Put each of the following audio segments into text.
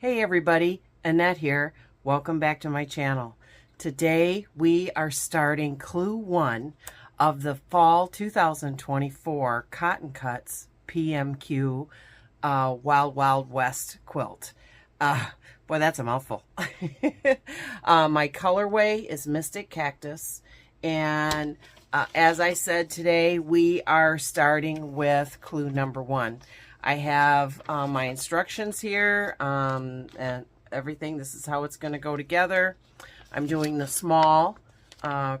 Hey everybody, Annette here. Welcome back to my channel. Today we are starting Clue 1 of the Fall 2024 CottonCuts PMQ Wild Wild West quilt. Boy, that's a mouthful. My colorway is Mystic Cactus, and as I said, today we are starting with clue number 1. I have my instructions here and everything. This is how it's going to go together. I'm doing the small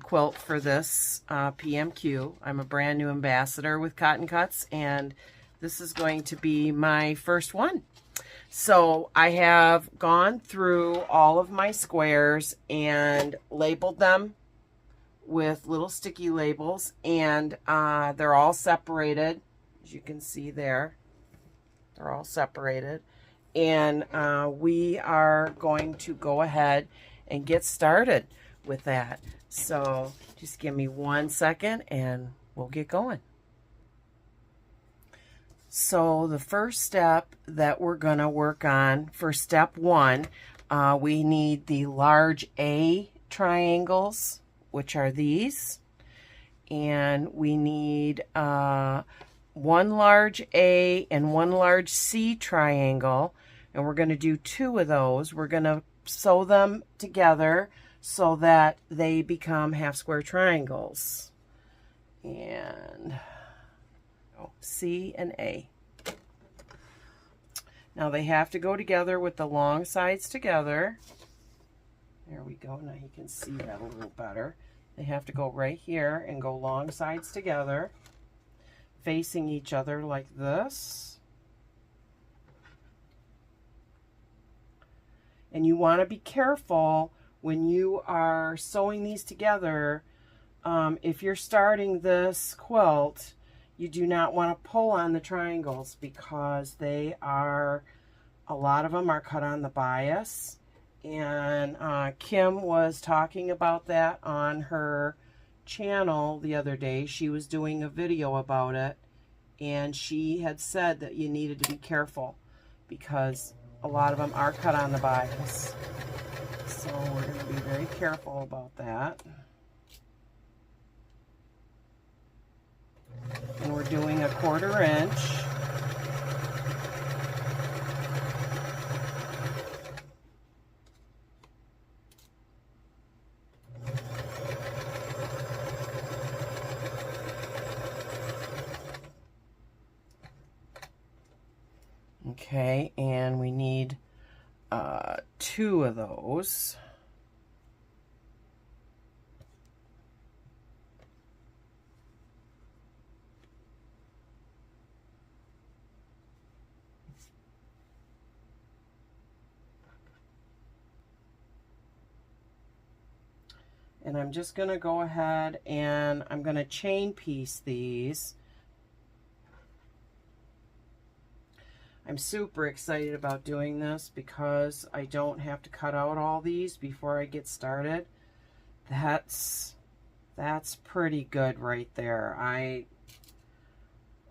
quilt for this PMQ. I'm a brand new ambassador with CottonCuts, and this is going to be my first one. So I have gone through all of my squares and labeled them with little sticky labels, and they're all separated, as you can see there. They're all separated, and we are going to go ahead and get started with that. So just give me 1 second and we'll get going. So the first step that we're going to work on for step 1, we need the large A triangles, which are these, and we need one large A and one large C triangle, and we're going to do 2 of those. We're going to sew them together so that they become half square triangles. And C and A. Now they have to go together with the long sides together. There we go. Now you can see that a little better. They have to go right here and go long sides together, facing each other like this. And you want to be careful when you are sewing these together. If you're starting this quilt, you do not want to pull on the triangles, because they are, a lot of them are cut on the bias. And Kim was talking about that on her channel the other day. She was doing a video about it, and she had said that you needed to be careful because a lot of them are cut on the bias. So we're going to be very careful about that. And we're doing 1/4 inch. Okay, and we need 2 of those. And I'm just going to go ahead and I'm going to chain piece these. I'm super excited about doing this because I don't have to cut out all these before I get started. That's pretty good right there. I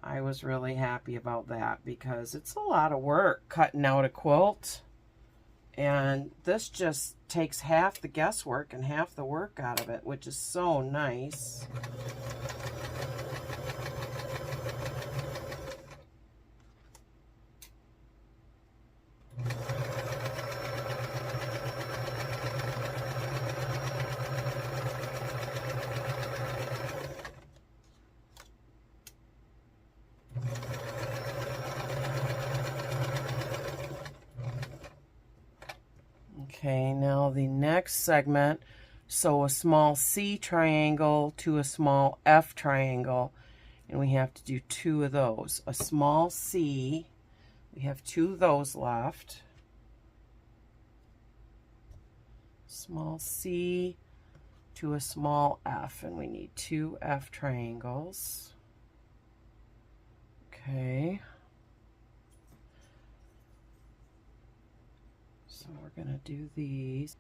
was really happy about that because it's a lot of work cutting out a quilt, and this just takes half the guesswork and half the work out of it, which is so nice. Okay, now the next segment, sew a small C triangle to a small F triangle, and we have to do 2 of those. A small C, we have 2 of those left. Small C to a small F, and we need 2 F triangles. Okay. So we're going to do these.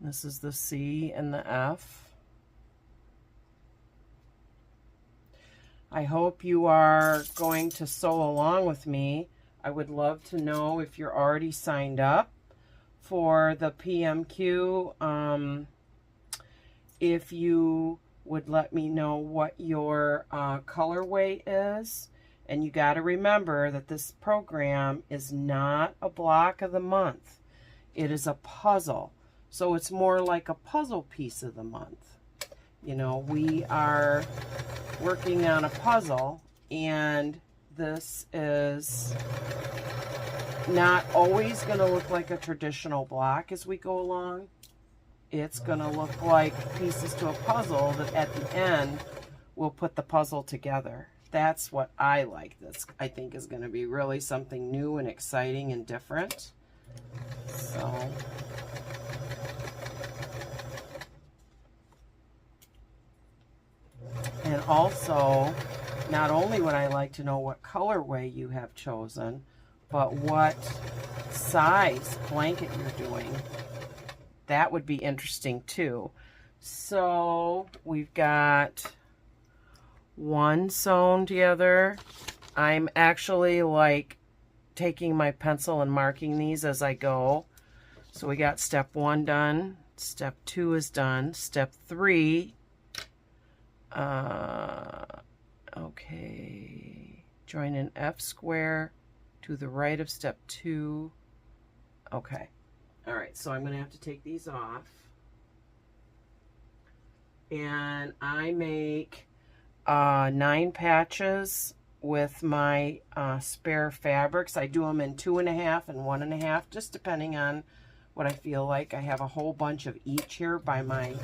This is the C and the F. I hope you are going to sew along with me. I would love to know if you're already signed up for the PMQ. If you would let me know what your colorway is. And you got to remember that this program is not a block of the month. It is a puzzle. So it's more like a puzzle piece of the month. You know, we are working on a puzzle, and this is not always going to look like a traditional block as we go along. It's going to look like pieces to a puzzle that at the end will put the puzzle together. That's what I like. This, I think, is going to be really something new and exciting and different. So, and also, not only would I like to know what colorway you have chosen, but what size blanket you're doing. That would be interesting too. So, we've got one sewn together. I'm actually like taking my pencil and marking these as I go. So we got step 1 done, step 2 is done, step 3, okay, join an F square to the right of step 2. Okay, all right, so I'm going to have to take these off, and I make 9 patches with my spare fabrics. I do them in 2.5 and 1.5, just depending on what I feel like. I have a whole bunch of each here by my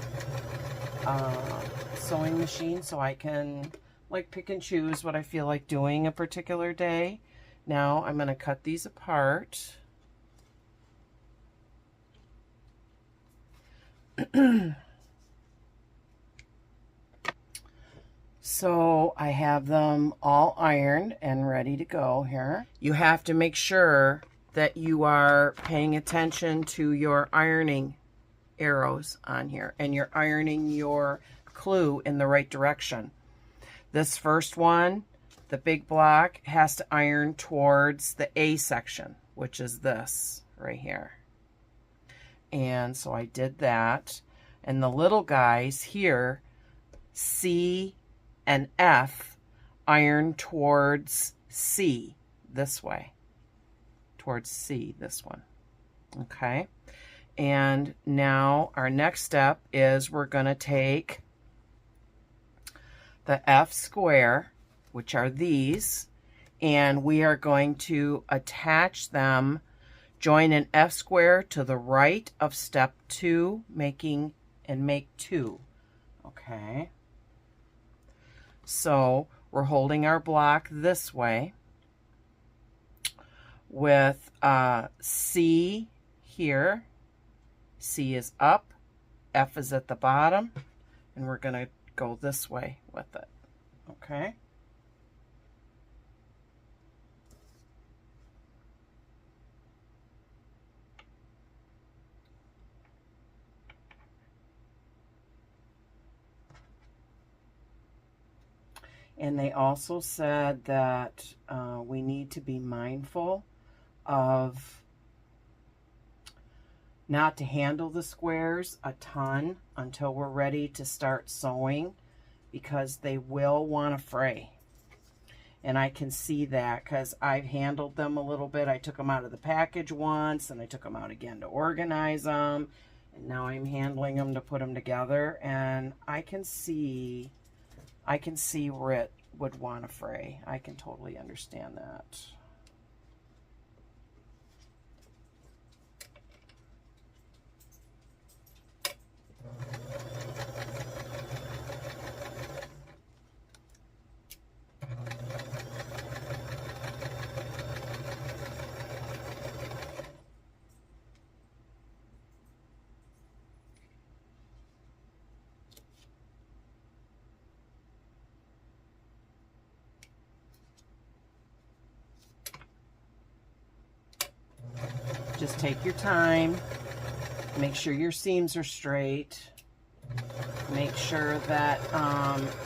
sewing machine, so I can like pick and choose what I feel like doing a particular day. Now I'm going to cut these apart. So I have them all ironed and ready to go here. You have to make sure that you are paying attention to your ironing arrows on here, and you're ironing your clue in the right direction. This first one, the big block, has to iron towards the A section, which is this right here. And so I did that. And the little guys here, C and F, iron towards C this way. Towards C, this one. Okay. And now our next step is we're going to take the F square, which are these, and we are going to attach them, join an F square to the right of step 2, make 2. Okay. So we're holding our block this way with C here. C is up, F is at the bottom, and we're going to go this way with it. Okay. And they also said that we need to be mindful of not to handle the squares a ton until we're ready to start sewing, because they will want to fray. And I can see that because I've handled them a little bit. I took them out of the package once, and I took them out again to organize them, and now I'm handling them to put them together, and I can see where it would want to fray. I can totally understand that. Just take your time, make sure your seams are straight, make sure that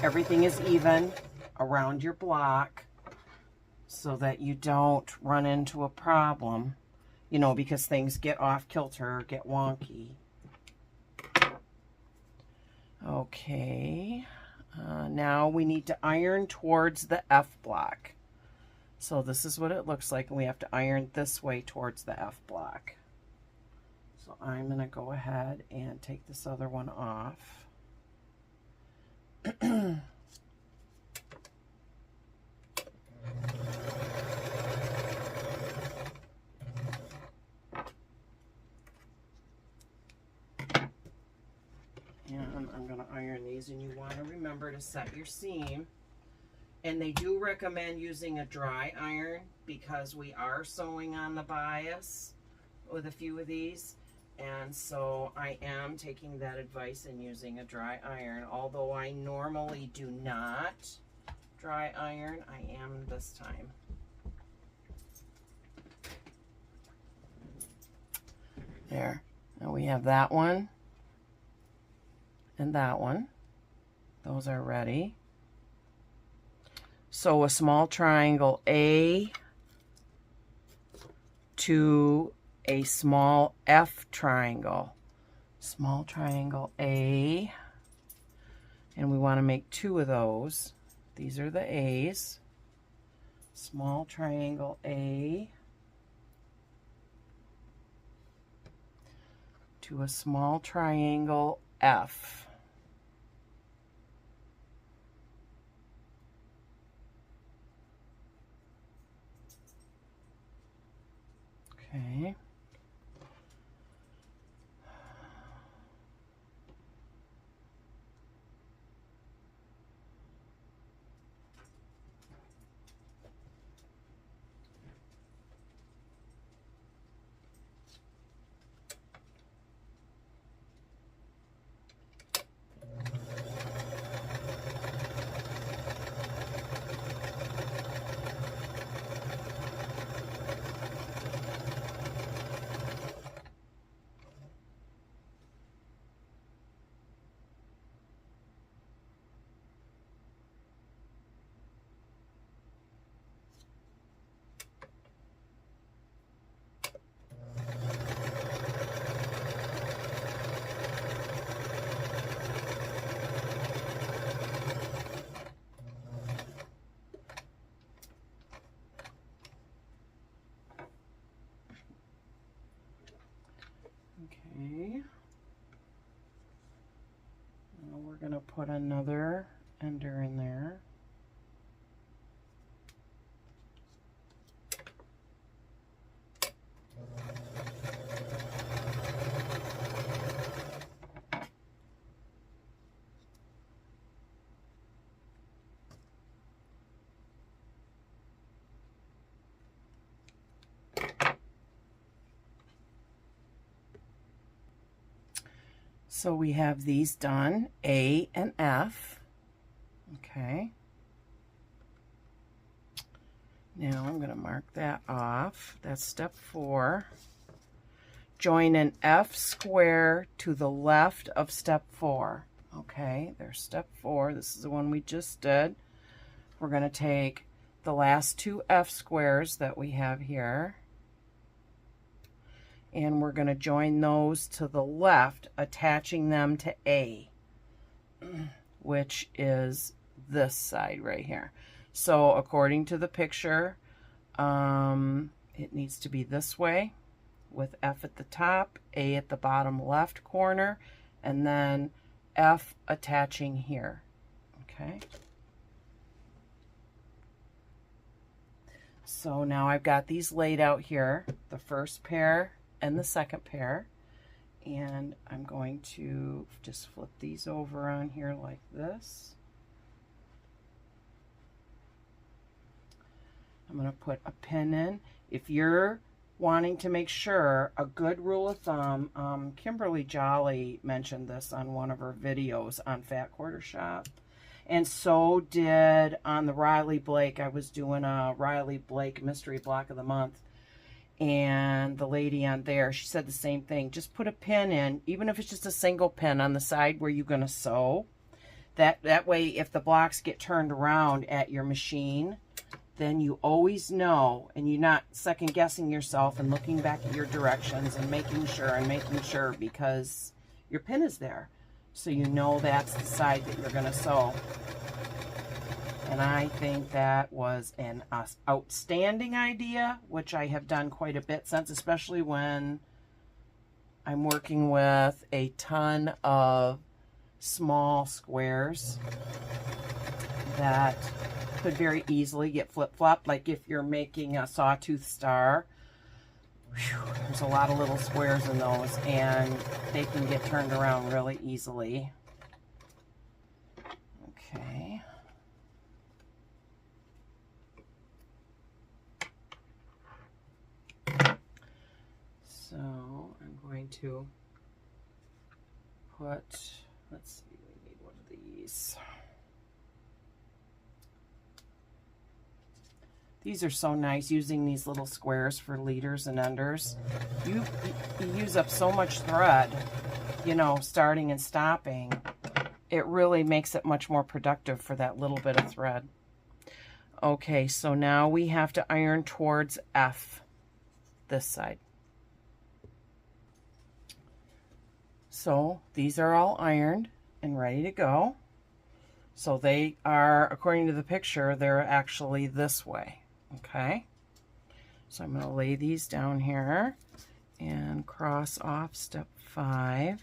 everything is even. around your block so that you don't run into a problem, you know, because things get off kilter or get wonky. Okay, now we need to iron towards the F block. So this is what it looks like, and we have to iron this way towards the F block. So I'm going to go ahead and take this other one off. And I'm going to iron these, and you want to remember to set your seam. And they do recommend using a dry iron because we are sewing on the bias with a few of these. And so I am taking that advice and using a dry iron. Although I normally do not dry iron, I am this time. There. Now we have that one and that one. Those are ready. So a small triangle A to a small F triangle. Small triangle A. And we want to make 2 of those. These are the A's. Small triangle A to a small triangle F. Okay. Okay. Now we're going to put another ender in there. So we have these done, A and F. Okay. Now I'm going to mark that off. That's step 4. Join an F square to the left of step 4. Okay, there's step 4. This is the one we just did. We're going to take the last 2 F squares that we have here, and we're going to join those to the left, attaching them to A, which is this side right here. So according to the picture, it needs to be this way, with F at the top, A at the bottom left corner, and then F attaching here. Okay. So now I've got these laid out here, the first pair and the second pair, and I'm going to just flip these over on here like this. I'm going to put a pin in. If you're wanting to make sure, a good rule of thumb, Kimberly Jolly mentioned this on one of her videos on Fat Quarter Shop, and so did on the Riley Blake. I was doing a Riley Blake Mystery Block of the Month, and the lady on there, she said the same thing. Just put a pin in, even if it's just a single pin on the side where you're going to sew, That way, if the blocks get turned around at your machine, then you always know, and you're not second guessing yourself and looking back at your directions and making sure, because your pin is there. So you know that's the side that you're going to sew. And I think that was an outstanding idea, which I have done quite a bit since, especially when I'm working with a ton of small squares that could very easily get flip-flopped. Like if you're making a sawtooth star, there's a lot of little squares in those, and they can get turned around really easily. Okay. So I'm going to put, let's see, we need one of these. These are so nice, using these little squares for leaders and enders. You use up so much thread, you know, starting and stopping. It really makes it much more productive for that little bit of thread. Okay, so now we have to iron towards F, this side. So these are all ironed and ready to go. So they are, according to the picture, they're actually this way. Okay, so I'm going to lay these down here and cross off step 5.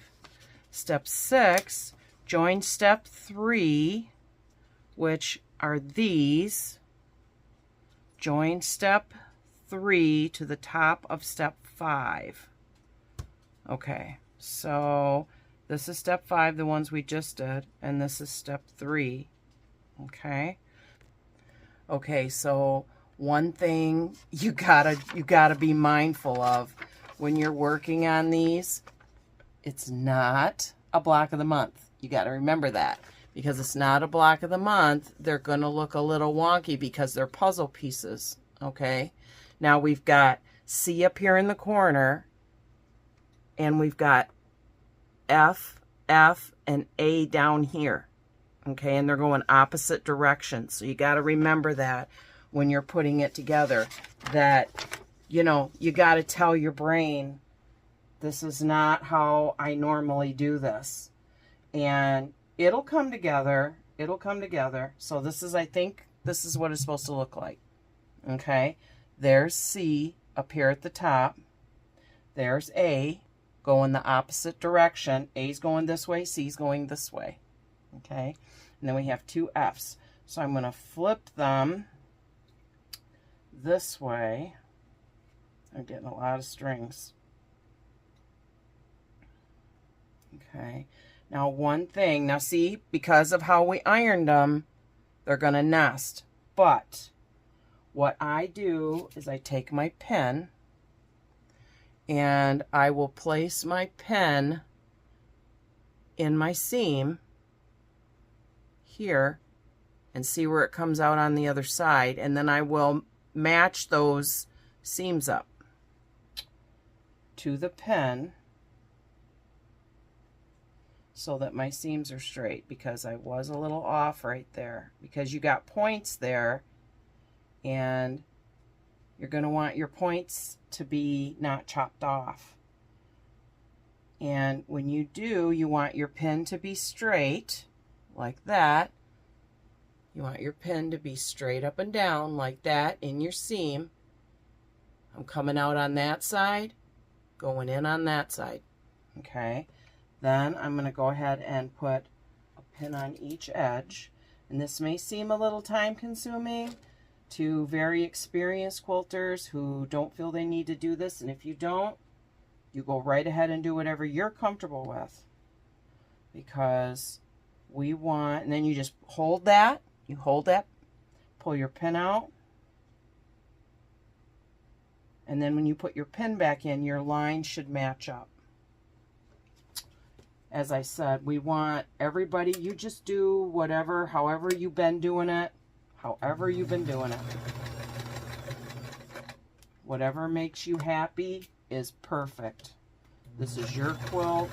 Step 6, join step 3, which are these. Join step 3 to the top of step 5. Okay, so this is step 5, the ones we just did, and this is step 3. Okay. Okay, so one thing you gotta be mindful of when you're working on these, it's not a block of the month. You gotta remember that, because it's not a block of the month. They're gonna look a little wonky because they're puzzle pieces. Okay, now we've got C up here in the corner, and we've got F, and A down here. Okay, and they're going opposite directions. So you got to remember that when you're putting it together, that, you know, you got to tell your brain, this is not how I normally do this. And it'll come together. It'll come together. So this is, I think, this is what it's supposed to look like. Okay, there's C up here at the top. There's A going the opposite direction. A's going this way, C's going this way. Okay, and then we have 2 F's. So I'm going to flip them this way. I'm getting a lot of strings. Okay, now one thing, now see, because of how we ironed them, they're going to nest. But what I do is I take my pen and I will place my pen in my seam here and see where it comes out on the other side, and then I will match those seams up to the pen so that my seams are straight, because I was a little off right there, because you got points there and you're going to want your points to be not chopped off. And when you do, you want your pin to be straight like that. You want your pin to be straight up and down like that in your seam. I'm coming out on that side, going in on that side. Okay, then I'm going to go ahead and put a pin on each edge. And this may seem a little time consuming to very experienced quilters who don't feel they need to do this. And if you don't, you go right ahead and do whatever you're comfortable with, because we want, and then you just hold that, pull your pin out, and then when you put your pin back in, your line should match up. As I said, we want everybody, you just do whatever, however you've been doing it, Whatever makes you happy is perfect. This is your quilt.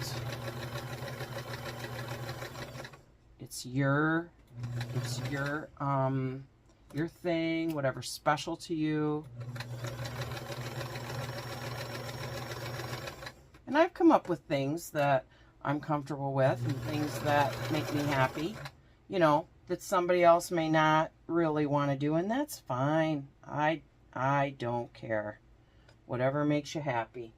It's your thing, whatever's special to you. And I've come up with things that I'm comfortable with and things that make me happy, you know, that somebody else may not really want to do, and that's fine. I don't care. Whatever makes you happy.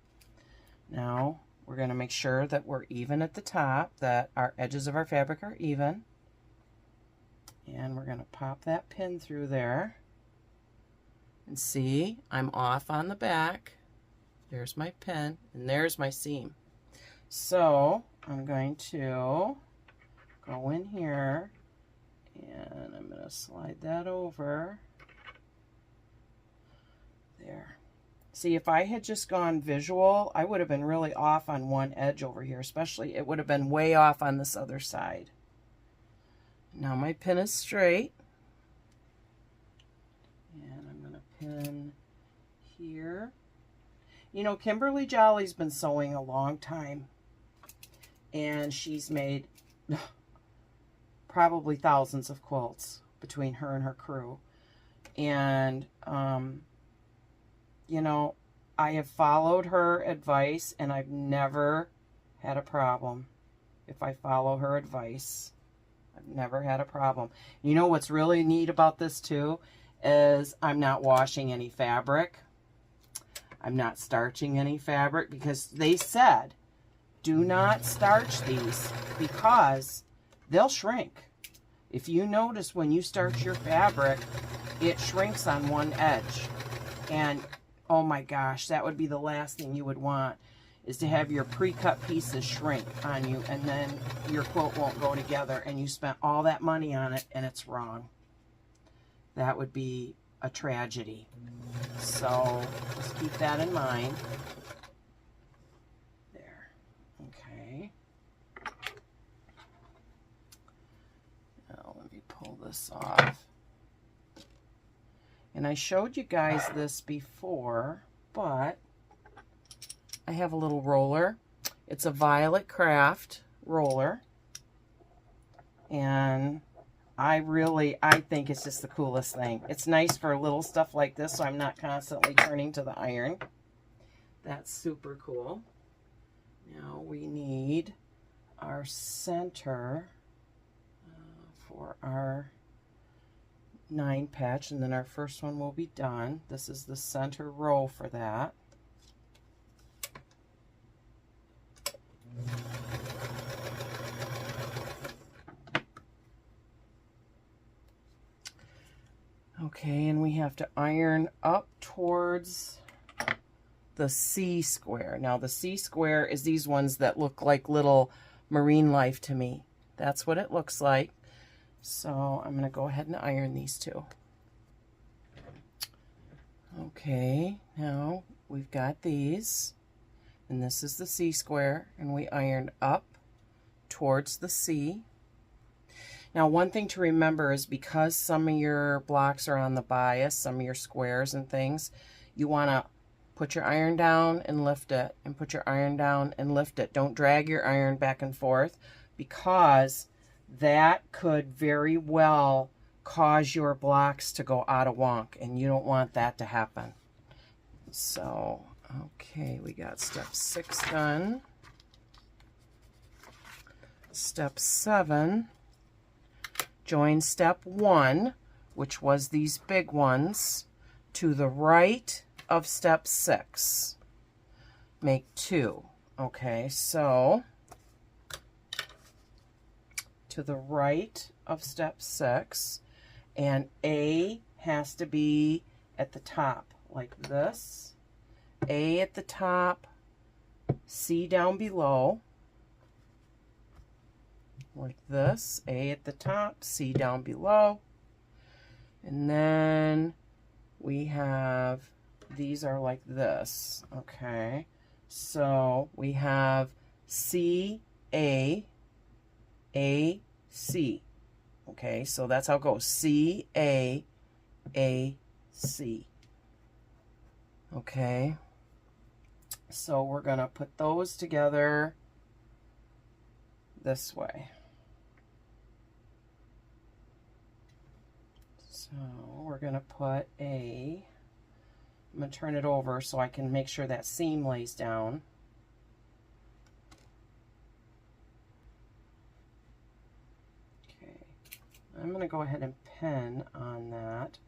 Now, we're going to make sure that we're even at the top, that our edges of our fabric are even. And we're going to pop that pin through there. And see, I'm off on the back. There's my pin, and there's my seam. So I'm going to go in here, and I'm going to slide that over. There. See, if I had just gone visual, I would have been really off on one edge over here, especially it would have been way off on this other side. Now my pin is straight, and I'm going to pin here. You know, Kimberly Jolly's been sewing a long time, and she's made probably thousands of quilts between her and her crew. And, you know, I have followed her advice, and I've never had a problem. If I follow her advice, I've never had a problem. You know what's really neat about this, too, is I'm not washing any fabric. I'm not starching any fabric, because they said, do not starch these because they'll shrink. If you notice when you starch your fabric, it shrinks on one edge. And oh my gosh, that would be the last thing you would want, is to have your pre-cut pieces shrink on you, and then your quilt won't go together, and you spent all that money on it and it's wrong. That would be a tragedy. So just keep that in mind. There. Okay. Now let me pull this off. And I showed you guys this before, but I have a little roller. It's a Violet Craft roller. And I think it's just the coolest thing. It's nice for little stuff like this, so I'm not constantly turning to the iron. That's super cool. Now we need our center for our 9 patch, and then our first one will be done. This is the center row for that. Okay, and we have to iron up towards the C square. Now the C square is these ones that look like little marine life to me. That's what it looks like. So I'm going to go ahead and iron these two. Okay, now we've got these, and this is the C square, and we ironed up towards the C. Now, one thing to remember is because some of your blocks are on the bias, some of your squares and things, you want to put your iron down and lift it, and put your iron down and lift it. Don't drag your iron back and forth, because that could very well cause your blocks to go out of wonk, and you don't want that to happen. So, okay, we got step 6 done. Step 7. Join step 1, which was these big ones, to the right of step 6. Make 2. Okay, so to the right of step 6, and A has to be at the top like this. A at the top, C down below. Like this, A at the top, C down below. And then we have, these are like this, okay? So we have C, A, C. Okay, so that's how it goes. C, A, C. Okay. So we're going to put those together this way. So we're going to put I'm going to turn it over so I can make sure that seam lays down. Okay, I'm going to go ahead and pin on that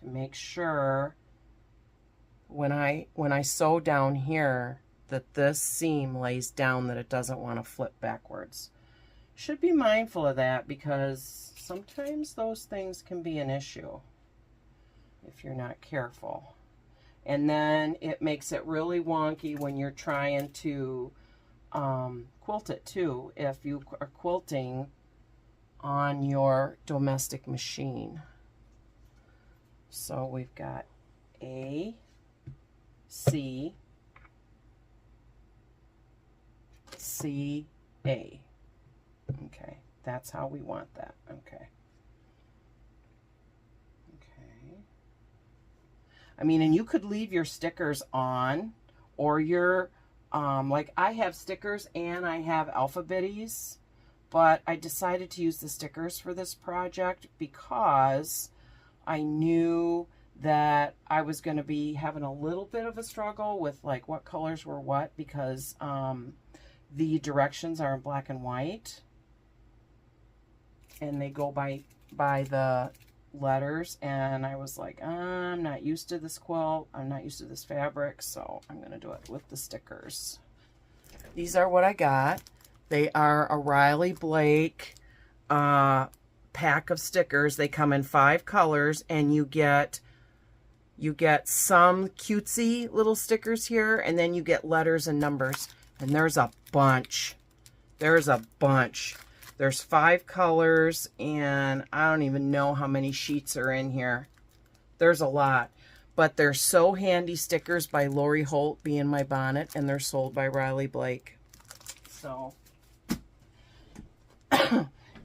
to make sure when I sew down here that this seam lays down, that it doesn't want to flip backwards. Should be mindful of that because sometimes those things can be an issue if you're not careful. And then it makes it really wonky when you're trying to quilt it too, if you are quilting on your domestic machine. So we've got A, C, C, A. Okay, that's how we want that. Okay. Okay. I mean, and you could leave your stickers on, or your, like I have stickers and I have alphabetties, but I decided to use the stickers for this project because I knew that I was going to be having a little bit of a struggle with like what colors were what, because the directions are in black and white and they go by the letters, and I was like, I'm not used to this quilt, I'm not used to this fabric, so I'm going to do it with the stickers. These are what I got. They are a Riley Blake pack of stickers. They come in 5 colors, and you get some cutesy little stickers here, and then you get letters and numbers, and there's a bunch. There's a bunch. There's 5 colors, and I don't even know how many sheets are in here. There's a lot. But they're So Handy stickers by Lori Holt, Be in My Bonnet, and they're sold by Riley Blake. So,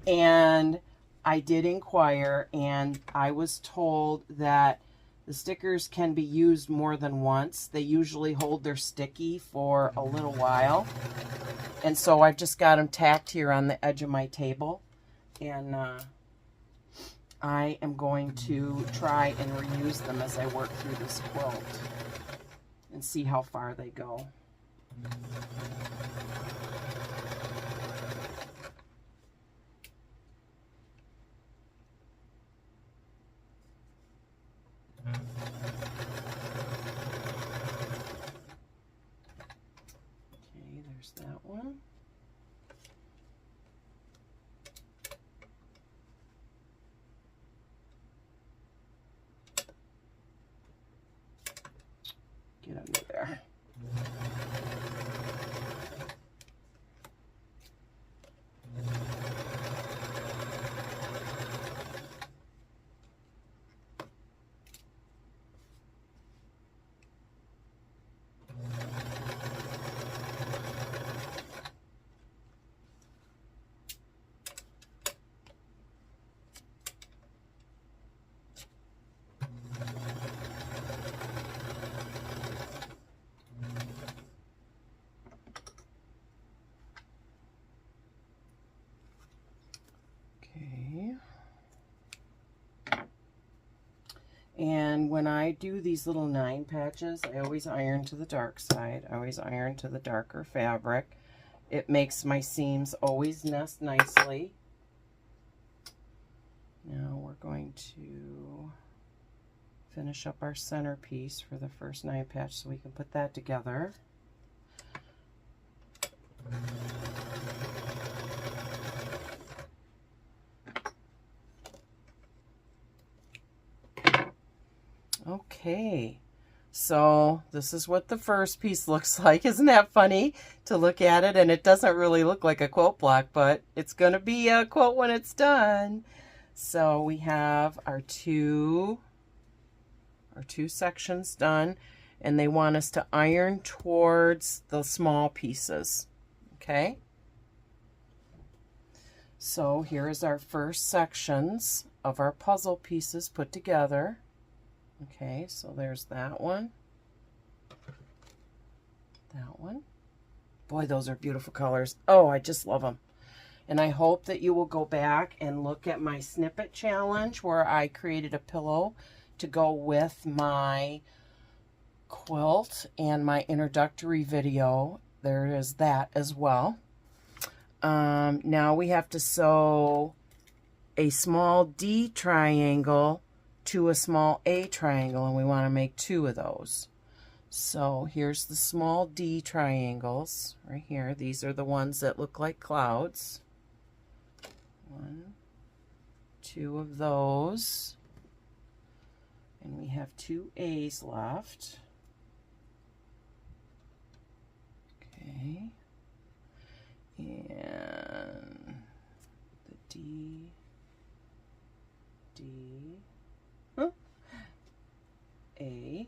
and I did inquire, and I was told that the stickers can be used more than once. They usually hold their sticky for a little while. And so I've just got them tacked here on the edge of my table. And I am going to try and reuse them as I work through this quilt and see how far they go. Okay, there's that one. Get under there. And when I do these little 9 patches, I always iron to the dark side. I always iron to the darker fabric. It makes my seams always nest nicely. Now we're going to finish up our centerpiece for the first 9 patch so we can put that together. Okay, so this is what the first piece looks like. Isn't that funny to look at it? And it doesn't really look like a quilt block, but it's going to be a quilt when it's done. So we have our two sections done, and they want us to iron towards the small pieces. Okay, so here is our first sections of our puzzle pieces put together. Okay, so there's that one. That one. Boy, those are beautiful colors. Oh, I just love them. And I hope that you will go back and look at my Snippet challenge where I created a pillow to go with my quilt and my introductory video. There is that as well. Now we have to sew a small D triangle to a small A triangle, and we want to make 2 of those. So here's the small D triangles right here. These are the ones that look like clouds. 1, 2 of those. And we have 2 A's left. Okay. And the D, A.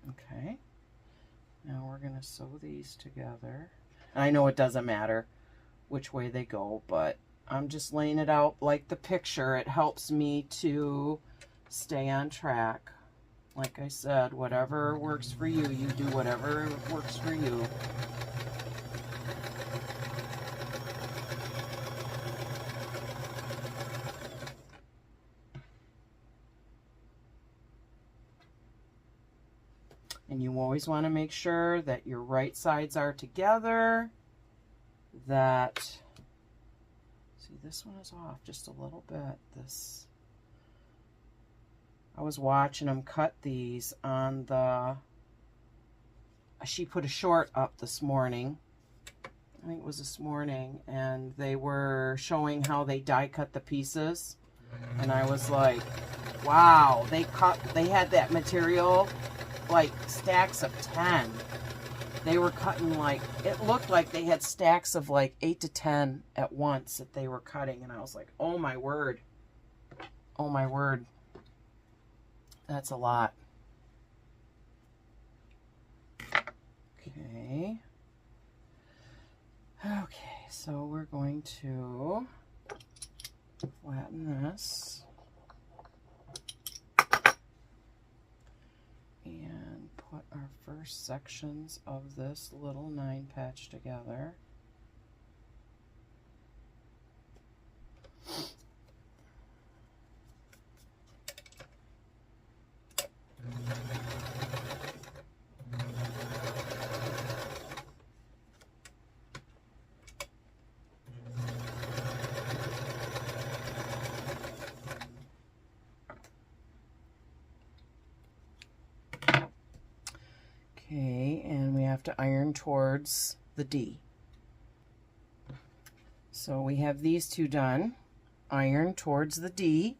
Okay. Now we're going to sew these together. I know it doesn't matter which way they go, but I'm just laying it out like the picture. It helps me to stay on track. Like I said, whatever works for you, you do whatever works for you. And you always want to make sure that your right sides are together. That, see, this one is off just a little bit. This, I was watching them cut these on the, she put a short up this morning. I think it was this morning, and they were showing how they die cut the pieces. And I was like, wow, they had that material like stacks of 10. They were cutting like, it looked like they had stacks of like 8 to 10 at once that they were cutting. And I was like, oh my word. Oh my word. That's a lot. Okay. Okay, so we're going to flatten this. And put our first sections of this little 9 patch together. Okay, and we have to iron towards the D. So we have these 2 done. Iron towards the D.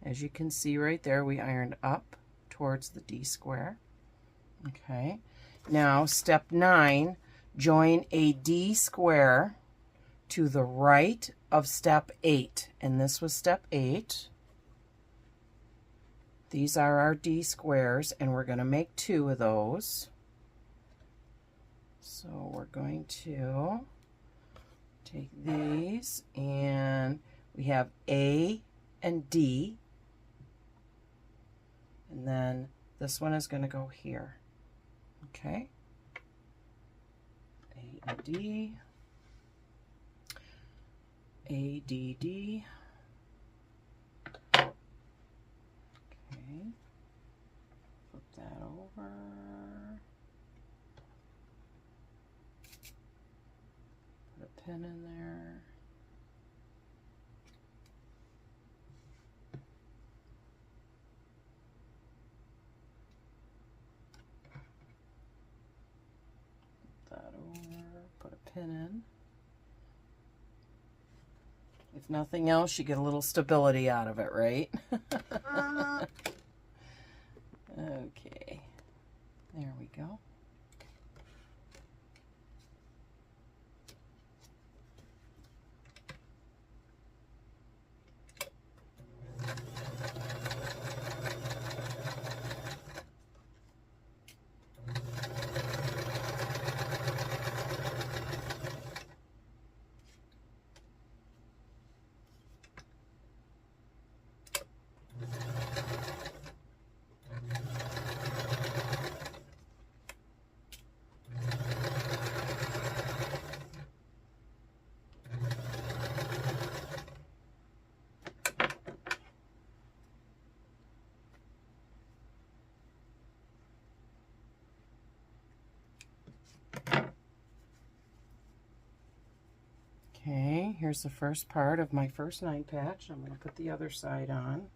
As you can see right there, we ironed up towards the D square. Okay, now step 9, join a D square to the right of step 8. And this was step 8. These are our D squares, and we're going to make 2 of those. So we're going to take these, and we have A and D, and then this one is going to go here. Okay, A and D, A, D, D. Okay, flip that over. Put a pin in there. Flip that over, put a pin in. If nothing else, you get a little stability out of it, right? Okay, there we go. Okay, here's the first part of my first 9 patch. I'm going to put the other side on.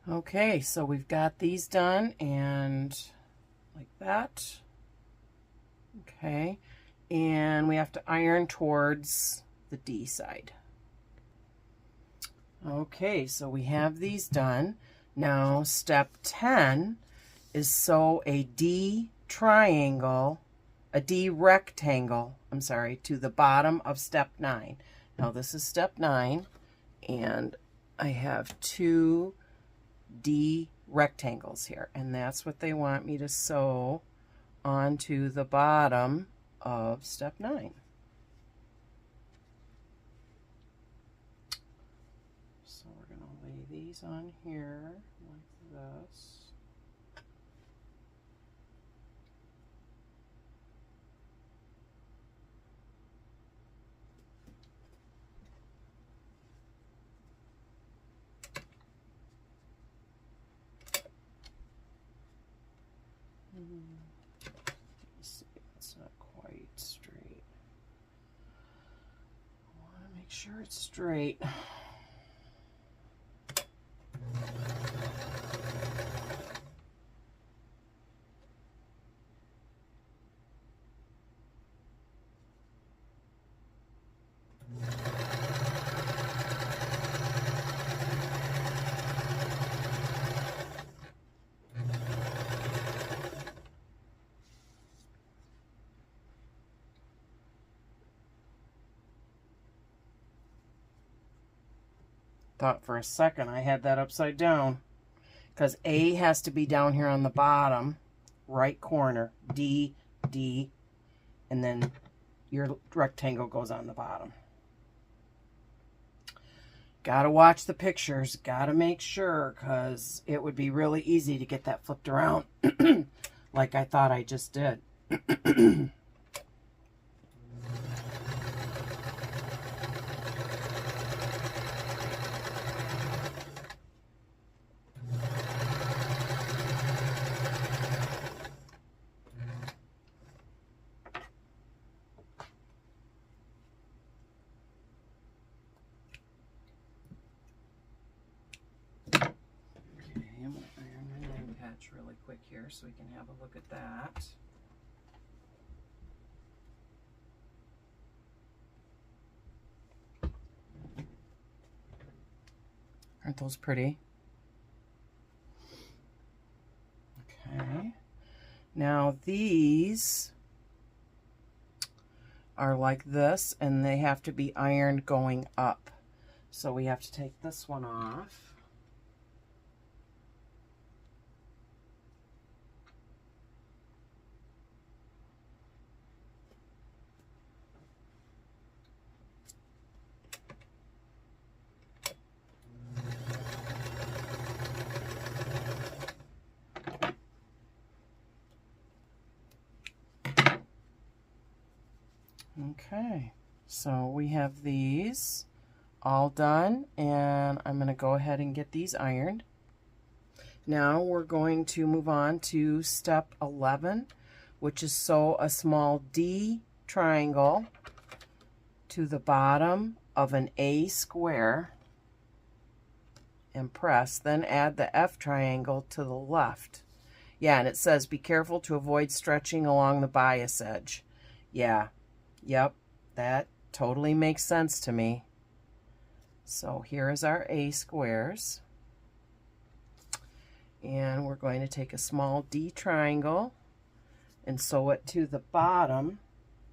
Okay, so we've got these done, and like that. Okay, and we have to iron towards the D side. Okay, so we have these done. Now step 10 is sew a D triangle, a D rectangle, I'm sorry, to the bottom of step 9. Now this is step 9, and I have 2 D rectangles here, and that's what they want me to sew onto the bottom of step 9. So we're going to lay these on here like this. Let's see, it's not quite straight. I want to make sure it's straight. Thought for a second I had that upside down, because A has to be down here on the bottom right corner, D, D, and then your rectangle goes on the bottom. Gotta watch the pictures, gotta make sure, because it would be really easy to get that flipped around like I thought I just did. Really quick here so we can have a look at that. Aren't those pretty? Okay. Now these are like this, and they have to be ironed going up. So we have to take this one off. Okay, so we have these all done, and I'm going to go ahead and get these ironed. Now we're going to move on to step 11, which is sew a small D triangle to the bottom of an A square and press, then add the F triangle to the left. Yeah, and it says be careful to avoid stretching along the bias edge. Yeah. Yep, that totally makes sense to me. So here is our A squares. And we're going to take a small D triangle and sew it to the bottom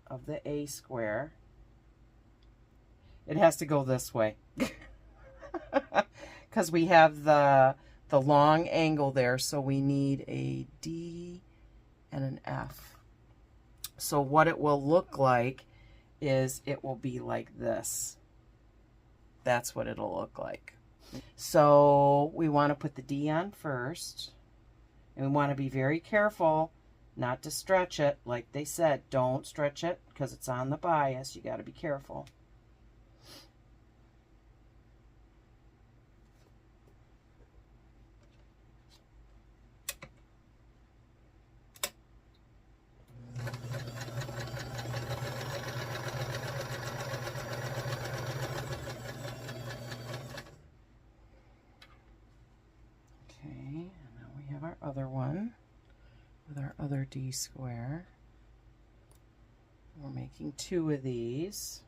of the A square. It has to go this way because we have the long angle there, so we need a D and an F. So what it will look like is it will be like this. That's what it'll look like. So we want to put the D on first, and we want to be very careful not to stretch it. Like they said, don't stretch it because it's on the bias. You got to be careful. Our other one with our other D square. We're making 2 of these.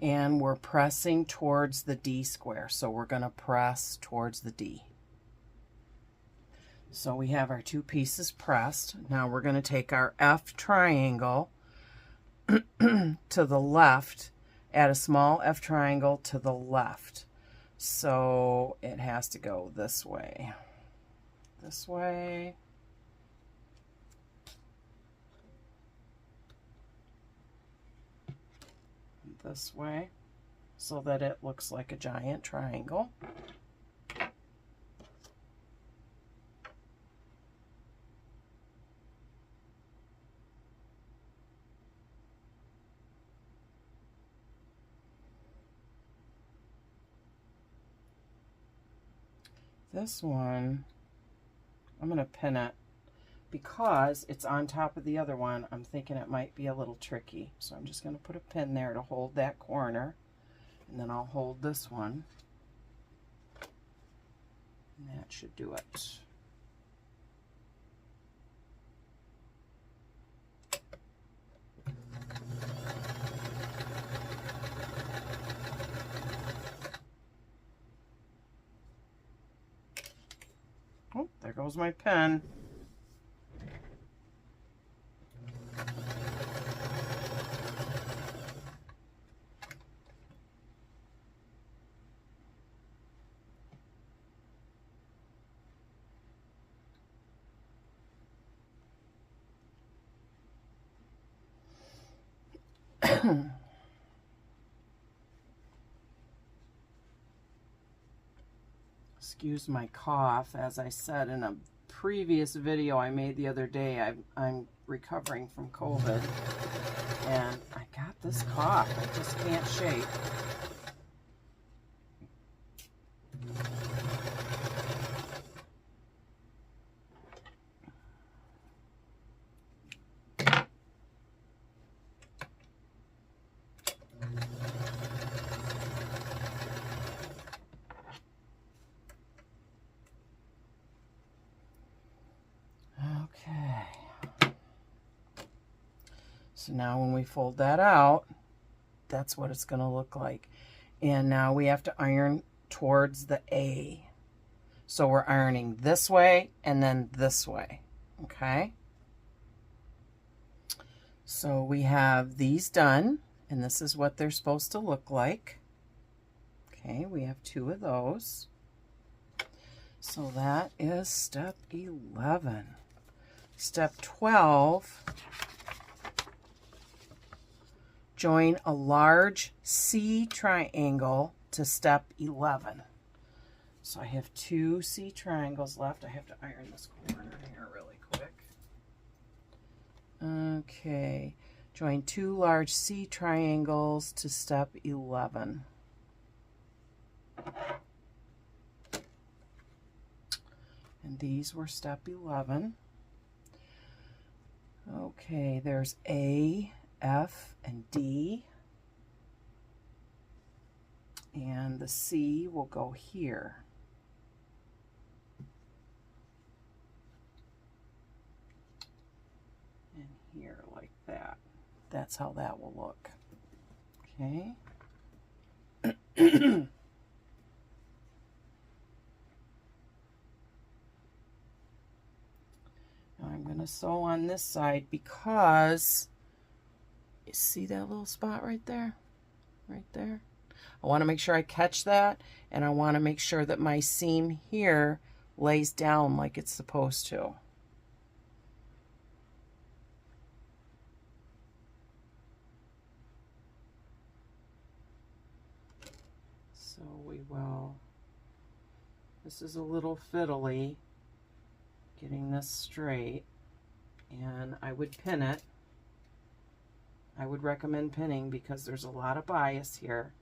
And we're pressing towards the D square, so we're going to press towards the D. So we have our 2 pieces pressed. Now we're going to take our F triangle to the left, add a small F triangle to the left. So it has to go this way, this way, this way, so that it looks like a giant triangle. This one, I'm going to pin it because it's on top of the other one. I'm thinking it might be a little tricky. So I'm just going to put a pin there to hold that corner. And then I'll hold this one. And that should do it. Oh, there goes my pen. Excuse my cough. As I said in a previous video I made the other day, I'm recovering from COVID, and I got this cough I just can't shake. So now when we fold that out, that's what it's going to look like. And now we have to iron towards the A. So we're ironing this way and then this way, okay? So we have these done, and this is what they're supposed to look like. Okay, we have 2 of those. So that is step 11. Step 12, join a large C triangle to step 11. So I have 2 C triangles left. I have to iron this corner here really quick. Okay, join 2 large C triangles to step 11. And these were step 11. Okay, there's A, F, and D. And the C will go here. And here like that. That's how that will look. Okay. Now I'm going to sew on this side because you see that little spot right there? Right there? I want to make sure I catch that, and I want to make sure that my seam here lays down like it's supposed to. So we will, this is a little fiddly, getting this straight, and I would pin it. I would recommend pinning because there's a lot of bias here,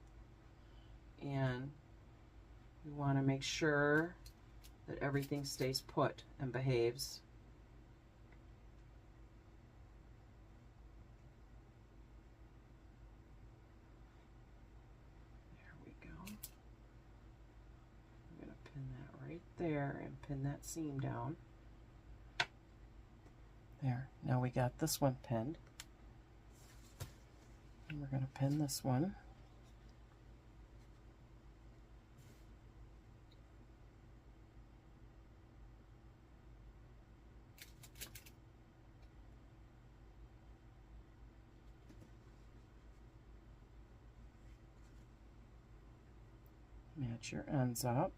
and we want to make sure that everything stays put and behaves. There we go. I'm going to pin that right there and pin that seam down. There, now we got this one pinned. And we're going to pin this one. Match your ends up.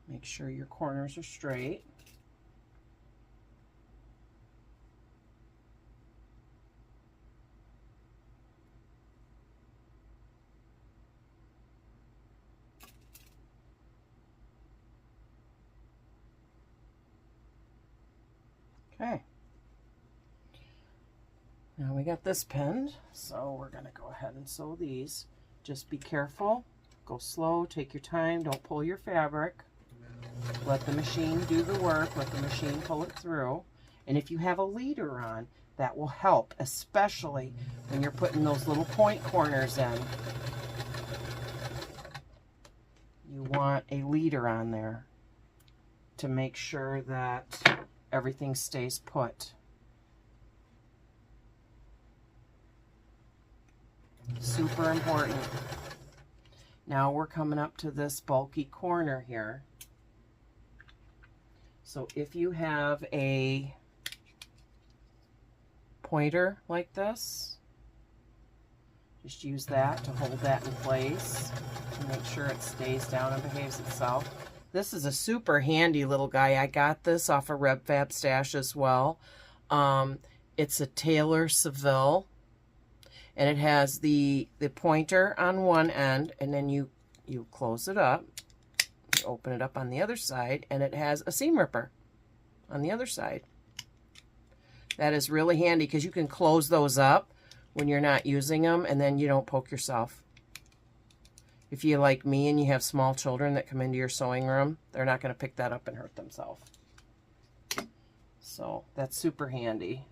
Make sure your corners are straight. Okay. Now we got this pinned, so we're going to go ahead and sew these. Just be careful. Go slow, take your time, don't pull your fabric. Let the machine do the work, let the machine pull it through. And if you have a leader on, that will help, especially when you're putting those little point corners in. You want a leader on there to make sure that everything stays put. Super important. Now we're coming up to this bulky corner here. So if you have a pointer like this, just use that to hold that in place to make sure it stays down and behaves itself. This is a super handy little guy. I got this off a Red Fab stash as well. It's a Taylor Seville, and it has the pointer on one end, and then you close it up, you open it up on the other side, and it has a seam ripper on the other side. That is really handy because you can close those up when you're not using them, and then you don't poke yourself. If you're like me and you have small children that come into your sewing room, they're not going to pick that up and hurt themselves. So that's super handy.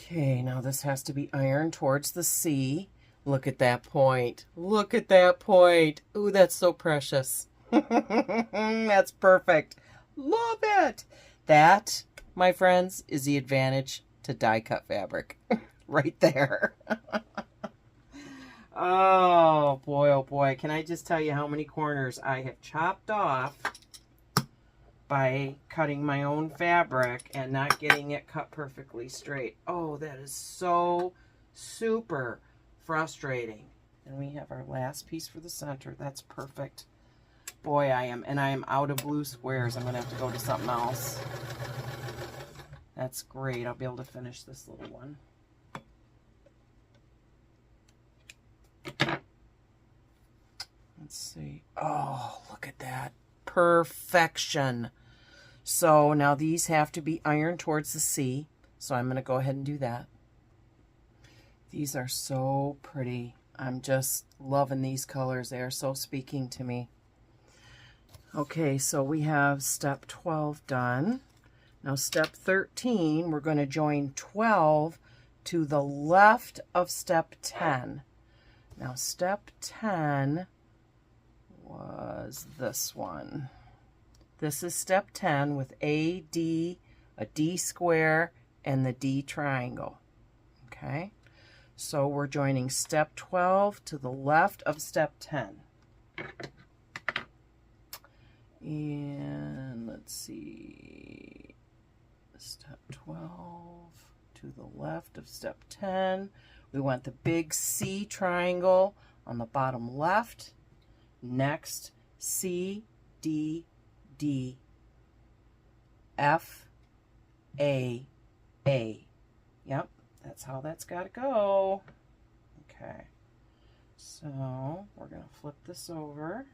Okay, now this has to be ironed towards the C. Look at that point. Look at that point. Ooh, that's so precious. That's perfect. Love it. That, my friends, is the advantage to die cut fabric. Right there. Oh boy. Can I just tell you how many corners I have chopped off by cutting my own fabric and not getting it cut perfectly straight. Oh, that is so super frustrating. And we have our last piece for the center. That's perfect. Boy, I am out of blue squares. I'm going to have to go to something else. That's great. I'll be able to finish this little one. Let's see. Oh, look at that. Perfection. So now these have to be ironed towards the C. So I'm going to go ahead and do that. These are so pretty. I'm just loving these colors. They are so speaking to me. Okay, so we have step 12 done. Now step 13, we're going to join 12 to the left of step 10. Now step 10 was this one. This is step 10 with a D square, and the D triangle. Okay, so we're joining step 12 to the left of step 10. And let's see, step 12 to the left of step 10. We want the big C triangle on the bottom left. Next, C, D, D, F, A, A. Yep, that's how that's got to go. Okay, so we're going to flip this over.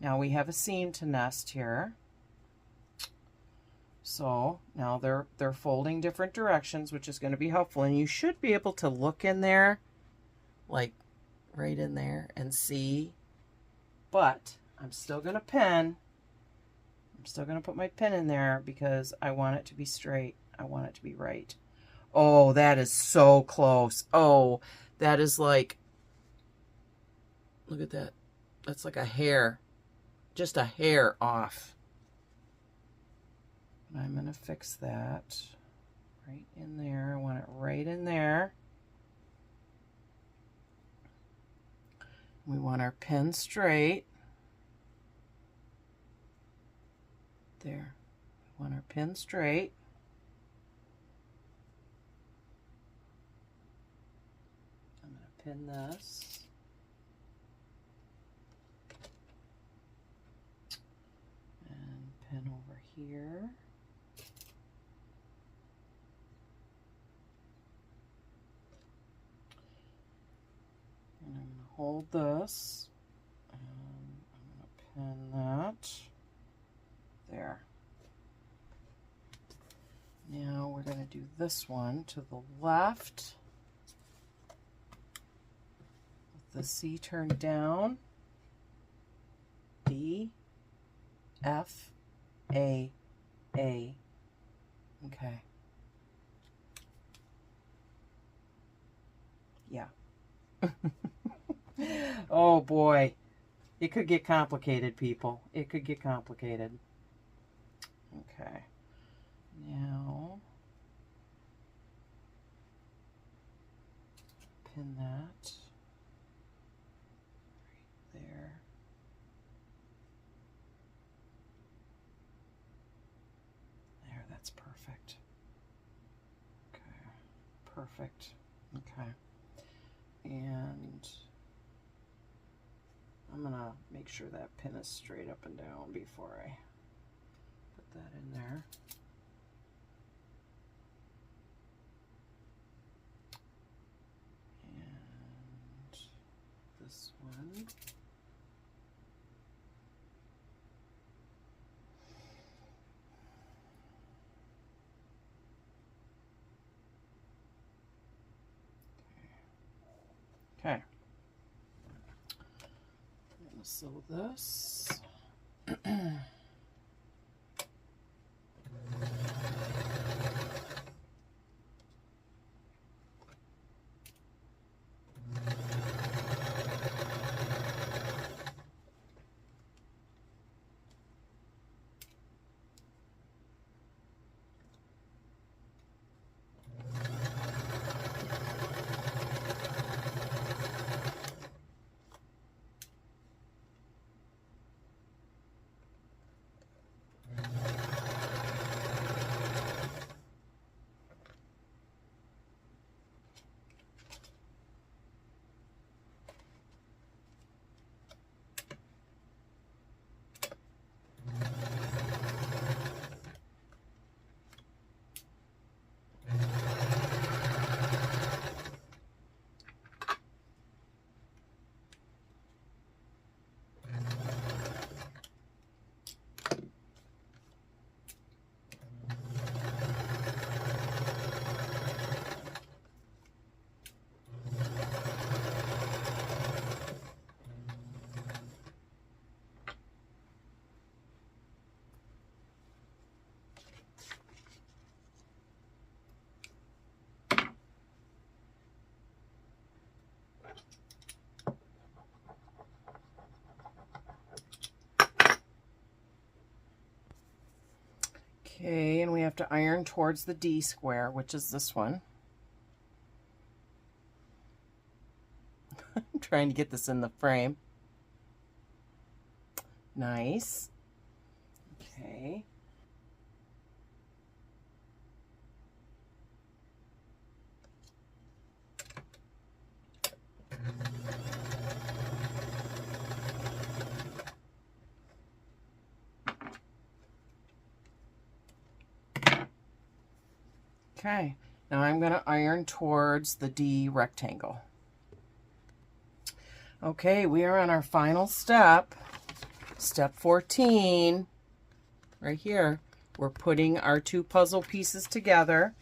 Now we have a seam to nest here. So now they're folding different directions, which is going to be helpful. And you should be able to look in there, like right in there, and see. But I'm still going to pin. I'm still going to put my pin in there because I want it to be straight. I want it to be right. Oh, that is so close. Oh, that is like, look at that. That's like a hair. Just a hair off. I'm going to fix that right in there. I want it right in there. We want our pin straight. There. We want our pin straight. I'm going to pin this. Pin over here. And I'm going to hold this. And I'm going to pin that. There. Now we're going to do this one to the left. With the C turned down. D, F, A. Okay. Yeah. Oh boy. It could get complicated, people. It could get complicated. Okay. Now, pin that right there. That's perfect. Okay, perfect. Okay, and I'm gonna make sure that pin is straight up and down before I put that in there. And this one. Okay. I'm going to sew this. Okay, and we have to iron towards the D square, which is this one. I'm trying to get this in the frame. Nice. Okay. Okay, now I'm going to iron towards the D rectangle. Okay, we are on our final step, step 14, right here. We're putting our two puzzle pieces together.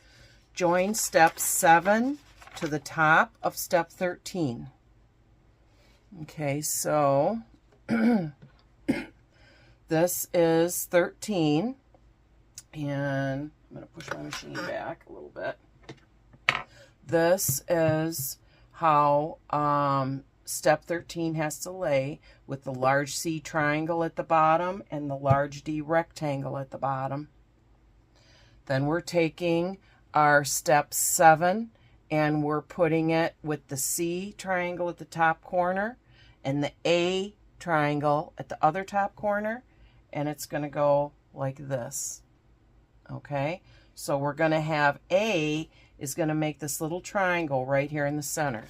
Join step 7 to the top of step 13. Okay, so this is 13, and I'm going to push my machine back a little bit. This is how step 13 has to lay, with the large C triangle at the bottom and the large D rectangle at the bottom. Then we're taking our step 7 and we're putting it with the C triangle at the top corner and the A triangle at the other top corner, and it's going to go like this. Okay, so we're going to have A is going to make this little triangle right here in the center.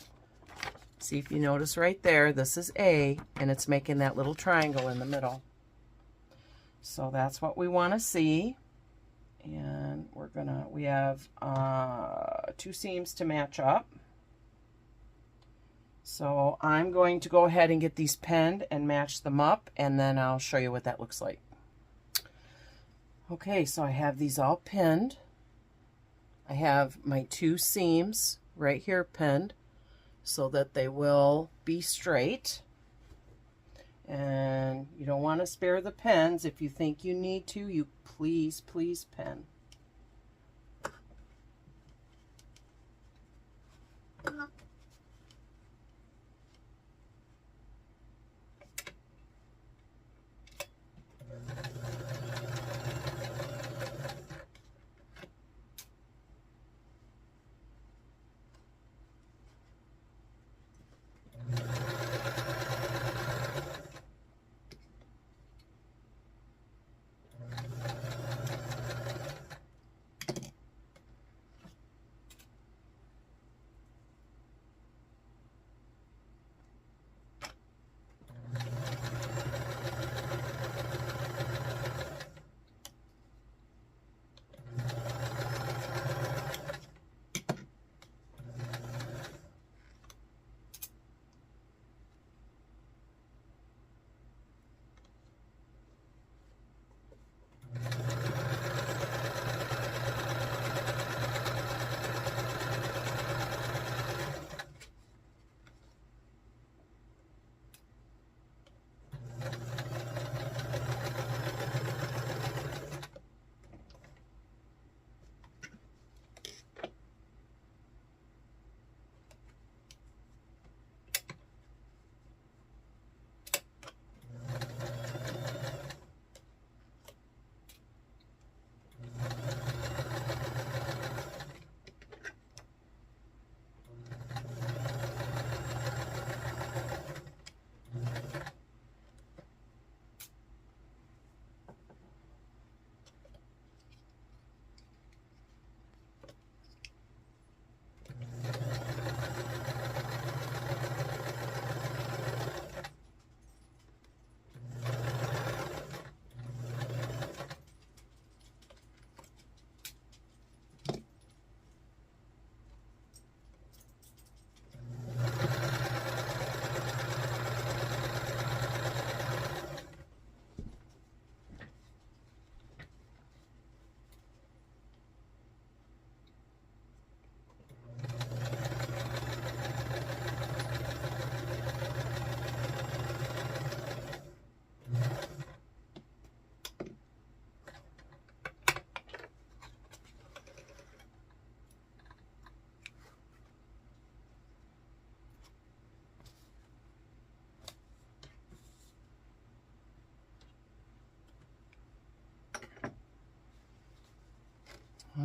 See if you notice right there, this is A, and it's making that little triangle in the middle. So that's what we want to see. And we have 2 seams to match up. So I'm going to go ahead and get these pinned and match them up, and then I'll show you what that looks like. Okay, so I have these all pinned. I have my 2 seams right here pinned so that they will be straight. And you don't want to spare the pins. If you think you need to, you please pin.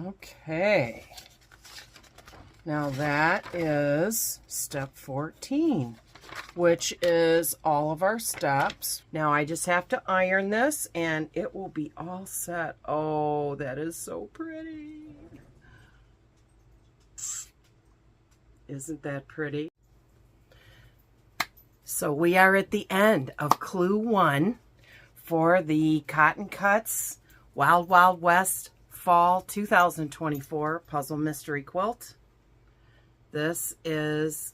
Okay. Now that is step 14, which is all of our steps. Now I just have to iron this and it will be all set. Oh, that is so pretty. Isn't that pretty? So we are at the end of Clue 1 for the CottonCuts Wild Wild West Fall 2024 Puzzle Mystery Quilt. This is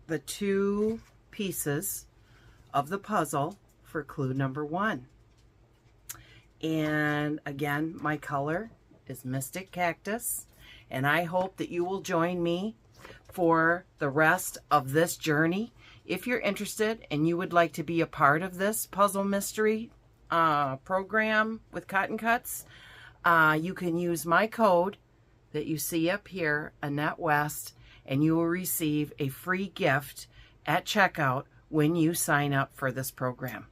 the 2 pieces of the puzzle for clue number 1. And again, my color is Mystic Cactus, and I hope that you will join me for the rest of this journey. If you're interested and you would like to be a part of this puzzle mystery program with CottonCuts, you can use my code that you see up here, ANNETTEWEST, and you will receive a free gift at checkout when you sign up for this program.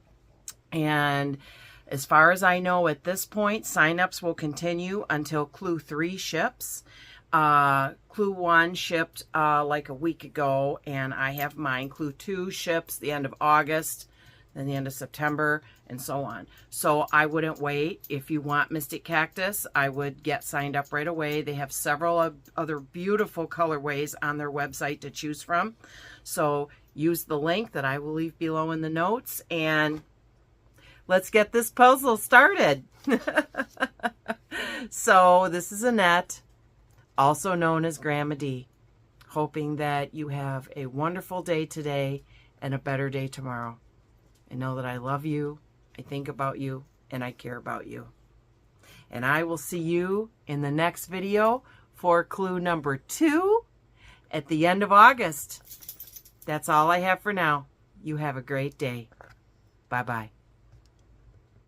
And as far as I know at this point, signups will continue until Clue 3 ships. Clue 1 shipped like a week ago, and I have mine. Clue 2 ships the end of August, then the end of September, and so on. So I wouldn't wait. If you want Mystic Cactus, I would get signed up right away. They have several other beautiful colorways on their website to choose from. So use the link that I will leave below in the notes, and let's get this puzzle started. So this is Annette, also known as Grandma D, hoping that you have a wonderful day today and a better day tomorrow. I know that I love you, I think about you, and I care about you. And I will see you in the next video for clue number 2 at the end of August. That's all I have for now. You have a great day. Bye-bye.